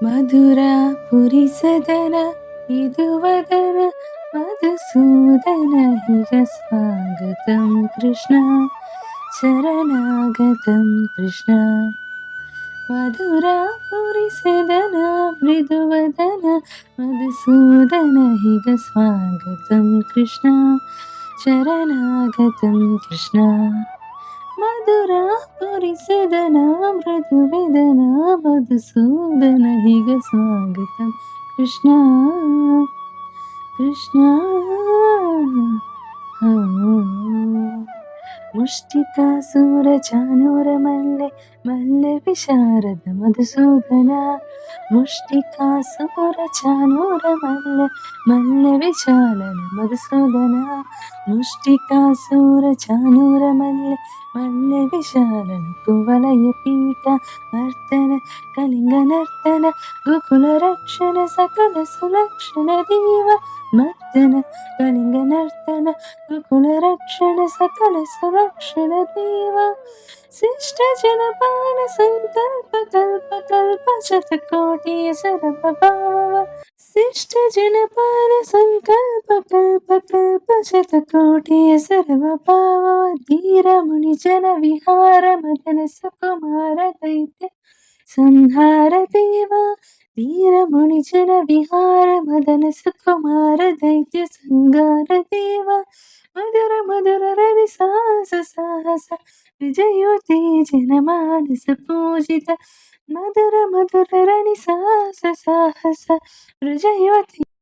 मधुरापुरिसदन इदुवदन मधुसूदन हिग स्वागतं कृष्ण शरणागतं कृष्ण मधुरापुरिसदन मृदुवदन मधुसूदन हिग स्वागतं कृष्ण शरणागतं कृष्ण मधुरापुरिसदन मृदुवेदन मधुसूदन हिग स्वागतं कृष्ण कृष्ण मुष्टिकासूरचानूरमल्ले मल्ले विशारद मधुसूदन मुष्टिकासूरचानूरमल्ले मल्ले विशालन मधुसूदन मुष्टिकासूरचानूरमल्ले मल्ले विशालन कुवलयपीठ नर्तन कलिङ्गनर्तन गोकुलरक्षण सकल सुलक्षण देव नर्तन कलिङ्गनर्तन गोकुलरक्षण सकल सुलक्षण देव शिष्ट जनपाल संकल्प कल्प कल्प शतकोटि शरभव शिष्ट जनपाल संकल्प कल्प कल्प शतकोटि सर्वभाव धीर मुनि जन विहार मदन सुकुमार दैत्य संहार देवा धीर मुनि जन विहार मदन सुकुमार दैत्य संहार देवा मधुर मधुर रवि साहस साहस विजयोते जनमानस पूजित मधुर मधुर रणि साहस साहस विजयोते